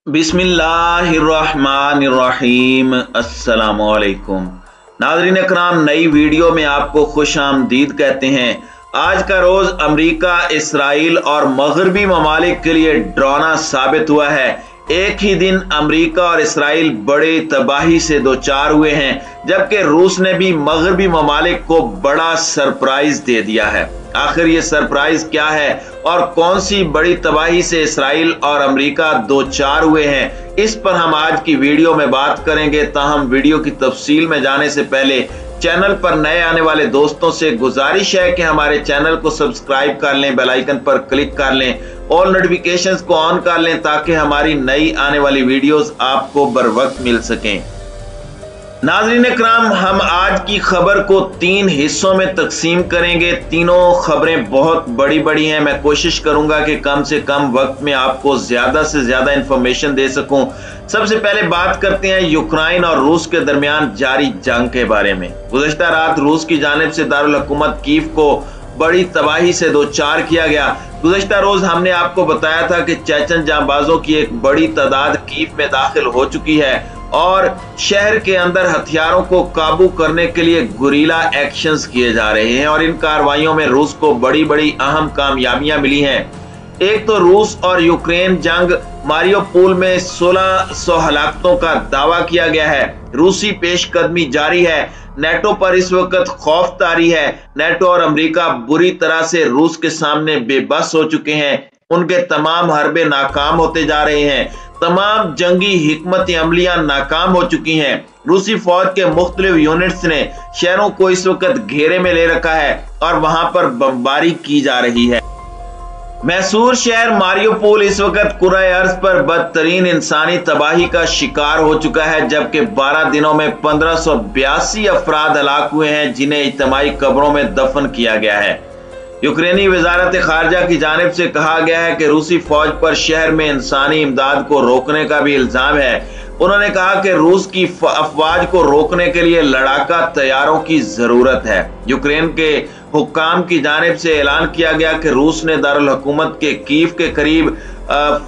बिस्मिल्लाहिर्रहमानिर्रहीम। अस्सलामुअलैकुम नाज़रीन इकराम, नई वीडियो में आपको खुश आमदीद कहते हैं। आज का रोज अमेरिका, इसराइल और मगरबी ममालिक के लिए डरावना साबित हुआ है। एक ही दिन अमेरिका और इसराइल बड़े तबाही से दो चार हुए हैं, जबकि रूस ने भी मगरबी ममालिक को बड़ा सरप्राइज दे दिया है। आखिर ये सरप्राइज क्या है और कौन सी बड़ी तबाही से इसराइल और अमेरिका दो चार हुए हैं, इस पर हम आज की वीडियो में बात करेंगे। ताहम वीडियो की तफसील में जाने से पहले चैनल पर नए आने वाले दोस्तों से गुजारिश है कि हमारे चैनल को सब्सक्राइब कर लें, बेल आइकन पर क्लिक कर लें, ऑल नोटिफिकेशंस को ऑन कर लें ताकि हमारी नई आने वाली वीडियोस आपको बर वक्त मिल सकें। नाज़रीन इकराम, हम आज की खबर को तीन हिस्सों में तकसीम करेंगे। तीनों खबरें बहुत बड़ी बड़ी हैं। मैं कोशिश करूंगा कि कम से कम वक्त में आपको ज्यादा से ज्यादा इंफॉर्मेशन दे सकूं। सबसे पहले बात करते हैं यूक्रेन और रूस के दरमियान जारी जंग के बारे में। गुज़श्ता रात रूस की जानिब से दारुल हुकूमत कीव को बड़ी तबाही से दो चार किया गया। गुज़श्ता रोज हमने आपको बताया था कि चेचन जांबाजों की एक बड़ी तादाद कीव में दाखिल हो चुकी है और शहर के अंदर हथियारों को काबू करने के लिए गुरीला एक्शंस किए जा रहे हैं और इन कार्रवाइयों में रूस को बड़ी बड़ी अहम कामयाबियां मिली हैं। एक तो रूस और यूक्रेन जंग, मारियोपोल में 1600 हलाकतों का दावा किया गया है। रूसी पेशकदमी जारी है। नेटो पर इस वक्त खौफ तारी है। नेटो और अमेरिका बुरी तरह से रूस के सामने बेबस हो चुके हैं। उनके तमाम हरबे नाकाम होते जा रहे हैं। तमाम जंगी हिकमत अमलियां नाकाम हो चुकी हैं। रूसी फौज के मुख्तलिफ यूनिट्स ने शहरों को इस वक्त घेरे में ले रखा है और वहां पर बमबारी की जा रही है। मैसूर शहर मारियोपोल इस वक्त कुराए अर्ज पर बदतरीन इंसानी तबाही का शिकार हो चुका है, जबकि 12 दिनों में 1582 अफराद हलाक हुए हैं, जिन्हें इज्तिमाई कब्रों में दफन किया गया है। यूक्रेनी वजारत खारजा की जानिब से कहा गया है कि रूसी फौज पर शहर में इंसानी इमदाद को रोकने का भी इल्जाम है। उन्होंने कहा कि रूस की अफवाज को रोकने के लिए लड़ाका तैयारों की जरूरत है। यूक्रेन के हुक्काम की जानिब से ऐलान किया गया कि रूस ने दारुल हुकूमत के कीव के करीब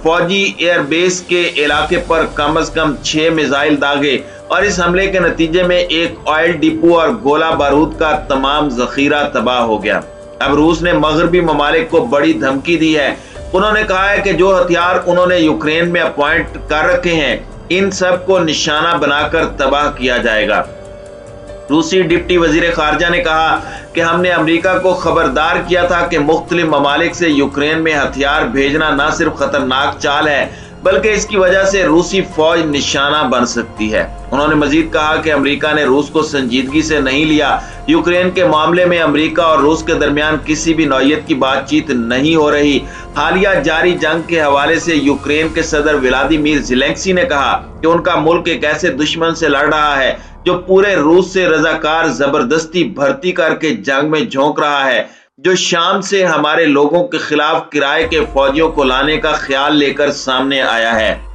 फौजी एयरबेस के इलाके पर कम से कम 6 मिसाइल दागे और इस हमले के नतीजे में एक ऑयल डिपो और गोला बारूद का तमाम जखीरा तबाह हो गया। अब रूस ने मगरबी ममालिक को बड़ी धमकी दी है। उन्होंने कहा है कि जो हथियार उन्होंने यूक्रेन में अपॉइंट कर रखे हैं, इन सब को निशाना बनाकर तबाह किया जाएगा। रूसी डिप्टी वजीर खारजा ने कहा कि हमने अमेरिका को खबरदार किया था कि मुख्तलिफ ममालिक से यूक्रेन में हथियार भेजना न सिर्फ खतरनाक चाल है, बल्कि इसकी वजह से रूसी फौज निशाना बन सकती है। उन्होंने मजीद कहा कि अमेरिका ने रूस को संजीदगी से नहीं लिया। यूक्रेन के मामले में अमेरिका और रूस के दरमियान किसी भी नौयत की बातचीत नहीं हो रही। हालिया जारी जंग के हवाले से यूक्रेन के सदर व्लादिमीर ज़ेलेंस्की ने कहा कि उनका मुल्क एक ऐसे दुश्मन से लड़ रहा है जो पूरे रूस से रजाकार जबरदस्ती भर्ती करके जंग में झोंक रहा है, जो शाम से हमारे लोगों के खिलाफ किराए के फौजियों को लाने का ख्याल लेकर सामने आया है।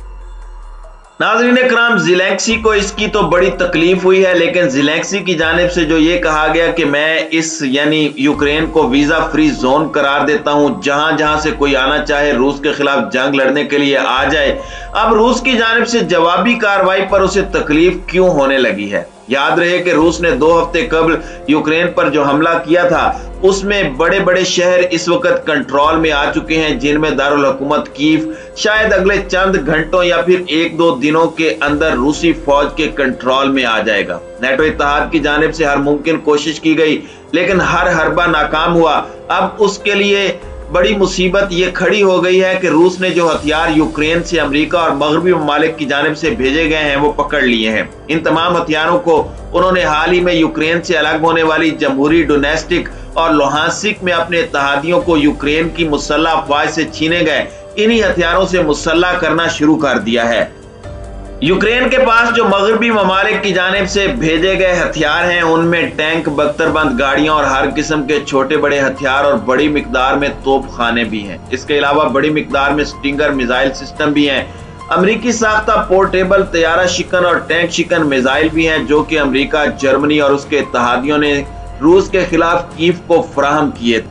नाज़रीन इकराम, ज़ेलेंस्की को इसकी तो बड़ी तकलीफ हुई है, लेकिन ज़ेलेंस्की की जानिब से जो ये कहा गया कि मैं इस यानी यूक्रेन को वीजा फ्री जोन करार देता हूं, जहां जहां से कोई आना चाहे रूस के खिलाफ जंग लड़ने के लिए आ जाए। अब रूस की जानिब से जवाबी कार्रवाई पर उसे तकलीफ क्यों होने लगी है? याद रहे कि रूस ने 2 हफ्ते कबल यूक्रेन पर जो हमला किया था, उसमें बड़े बड़े शहर इस वक्त कंट्रोल में आ चुके हैं, जिनमें दारुल हुकूमत कीव शायद अगले चंद घंटों या फिर 1-2 दिनों के अंदर रूसी फौज के कंट्रोल में आ जाएगा। नेटो इत्तेहाद की जानिब से हर मुमकिन कोशिश की गई, लेकिन हर हरबा नाकाम हुआ। अब उसके लिए बड़ी मुसीबत ये खड़ी हो गई है कि रूस ने जो हथियार यूक्रेन से अमेरिका और मगरबी ममालिक की जानिब से भेजे गए हैं, वो पकड़ लिए हैं। इन तमाम हथियारों को उन्होंने हाल ही में यूक्रेन से अलग होने वाली जमहूरी डोनेस्टिक और लोहांसिक में अपने इत्तेहादियों को यूक्रेन की मुसल्लह अफवाज से छीने गए इन्हीं हथियारों से मुसल्लह करना शुरू कर दिया है। यूक्रेन के पास जो मगरबी ममालिक की जानिब से भेजे गए हथियार हैं, उनमें टैंक, बख्तरबंद गाड़ियां और हर किस्म के छोटे बड़े हथियार और बड़ी मिकदार में तोप खाने भी हैं। इसके अलावा बड़ी मिकदार में स्टिंगर मिसाइल सिस्टम भी हैं। अमरीकी साख्ता पोर्टेबल तैयारा शिकन और टैंक शिकन मिसाइल भी हैं, जो कि अमरीका, जर्मनी और उसके इत्तेहादियों ने रूस के खिलाफ कीव को फराहम किए।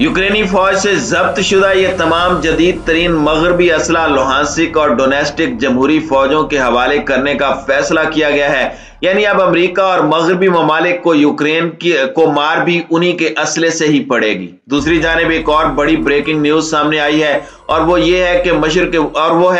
यूक्रेनी फौज से जब्त शुदा ये तमाम जदीद तरीन मगरबी असला लुहांसिक और डोनेस्टिक जमहूरी फौजों के हवाले करने का फैसला किया गया है। यानी अब अमेरिका और मगरबी ममालिक को यूक्रेन को मार भी उन्हीं के असले से ही पड़ेगी। दूसरी जानिब एक और बड़ी ब्रेकिंग न्यूज सामने आई है और वो ये है कि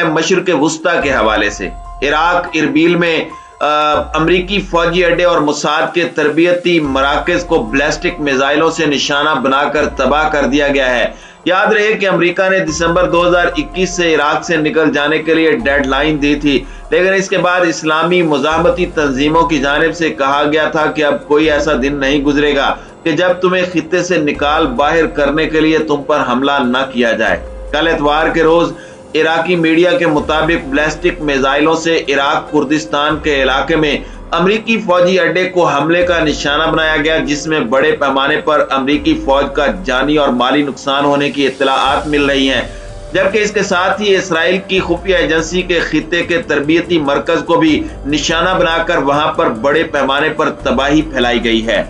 मशरिक वुस्ता के हवाले से इराक इरबिल में अमरीकी फौजी अड्डे और मुसाद के तरबियती मराकज को बैलिस्टिक मिसाइलों से निशाना बनाकर तबाह कर दिया गया है। याद रहे कि अमेरिका ने दिसंबर 2021 से इराक से निकल जाने के लिए डेडलाइन दी थी, लेकिन इसके बाद इस्लामी मुजाहमती तंजीमों की जानिब से कहा गया था कि अब कोई ऐसा दिन नहीं गुजरेगा कि जब तुम्हें खित्ते से निकाल बाहर करने के लिए तुम पर हमला न किया जाए। कल इतवार के रोज इराकी मीडिया के मुताबिक बैलिस्टिक मिसाइलों से इराक कुर्दिस्तान के इलाके में अमरीकी फौजी अड्डे को हमले का निशाना बनाया गया, जिसमें बड़े पैमाने पर अमरीकी फौज का जानी और माली नुकसान होने की इत्तलाआत मिल रही हैं। जबकि इसके साथ ही इसराइल की खुफिया एजेंसी के खित्ते के तरबियती मरकज को भी निशाना बनाकर वहां पर बड़े पैमाने पर तबाही फैलाई गई है।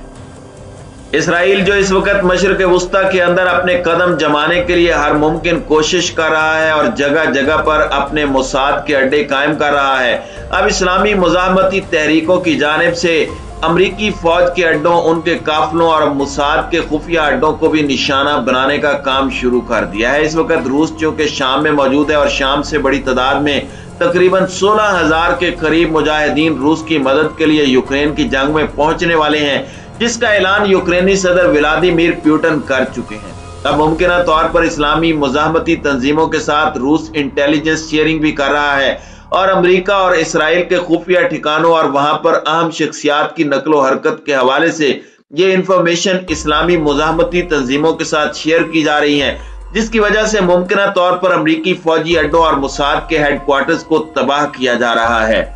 इसराइल जो इस वक्त मशरिक वुस्ता के अंदर अपने कदम जमाने के लिए हर मुमकिन कोशिश कर रहा है और जगह जगह पर अपने मुसाद के अड्डे कायम कर रहा है, अब इस्लामी मुजाहमती तहरीकों की जानिब से अमरीकी फौज के अड्डों, उनके काफलों और मुसाद के खुफिया अड्डों को भी निशाना बनाने का काम शुरू कर दिया है। इस वक्त रूस चूंकि शाम में मौजूद है और शाम से बड़ी तादाद में तकरीबन 16,000 के करीब मुजाहिदीन रूस की मदद के लिए यूक्रेन की जंग में पहुंचने वाले हैं, जिसका ऐलान यूक्रेनी सदर व्लादिमीर पुतिन कर चुके हैं। अब मुमकिन तौर पर इस्लामी मुजाहमती तंजीमों के साथ रूस इंटेलिजेंस शेयरिंग भी कर रहा है और अमेरिका और इसराइल के खुफिया ठिकानों और वहां पर अहम शख्सियात की नकलो हरकत के हवाले से ये इंफॉर्मेशन इस्लामी मुजाहमती तंजीमों के साथ शेयर की जा रही है, जिसकी वजह से मुमकिन तौर पर अमरीकी फौजी अड्डों और मुसाद के हेडक्वार्टर्स को तबाह किया जा रहा है।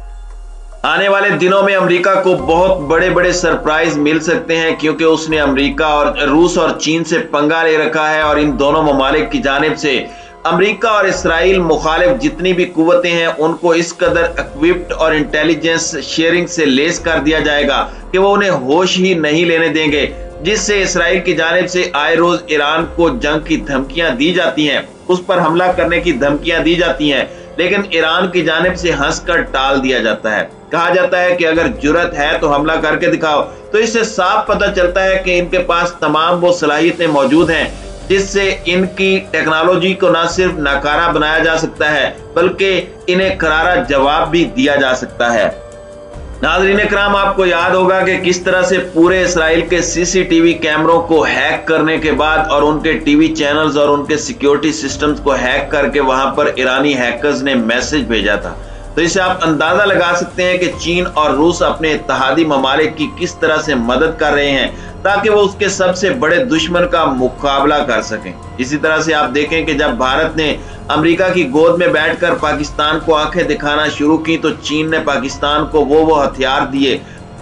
आने वाले दिनों में अमेरिका को बहुत बड़े बड़े सरप्राइज मिल सकते हैं, क्योंकि उसने अमेरिका और रूस और चीन से पंगा ले रखा है और इन दोनों ममालिक की जानिब से अमेरिका और इसराइल मुखालिफ जितनी भी कुव्वतें हैं उनको इस कदर इक्विप्ड और इंटेलिजेंस शेयरिंग से लेस कर दिया जाएगा कि वो उन्हें होश ही नहीं लेने देंगे, जिससे इसराइल की जानिब से आए रोज ईरान को जंग की धमकियां दी जाती हैं, उस पर हमला करने की धमकियां दी जाती हैं, लेकिन ईरान की जानिब से हंसकर टाल दिया जाता है। कहा जाता है कि अगर जुर्रत है तो हमला करके दिखाओ। तो इससे साफ पता चलता है कि इनके पास तमाम वो सलाहियतें मौजूद हैं जिससे इनकी टेक्नोलॉजी को न सिर्फ नाकारा बनाया जा सकता है बल्कि इन्हें करारा जवाब भी दिया जा सकता है। नाज़रीन इकराम, आपको याद होगा कि किस तरह से पूरे इसराइल के सीसीटीवी कैमरों को हैक करने के बाद और उनके टीवी चैनल्स और उनके सिक्योरिटी सिस्टम्स को हैक करके वहां पर ईरानी हैकर्स ने मैसेज भेजा था। तो इससे आप अंदाजा लगा सकते हैं कि चीन और रूस अपने इत्तेहादी ममालिक की किस तरह से मदद कर रहे हैं ताकि वो उसके सबसे बड़े दुश्मन का मुकाबला कर सकें। इसी तरह से आप देखें कि जब भारत ने अमेरिका की गोद में बैठकर पाकिस्तान को आंखें दिखाना शुरू की तो चीन ने पाकिस्तान को वो हथियार दिए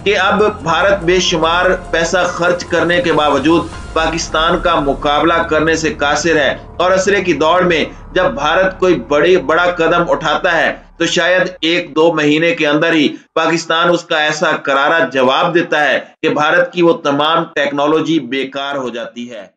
कि अब भारत बेशुमार पैसा खर्च करने के बावजूद पाकिस्तान का मुकाबला करने से कासिर है और असले की दौड़ में जब भारत कोई बड़ा कदम उठाता है तो शायद 1-2 महीने के अंदर ही पाकिस्तान उसका ऐसा करारा जवाब देता है कि भारत की वो तमाम टेक्नोलॉजी बेकार हो जाती है।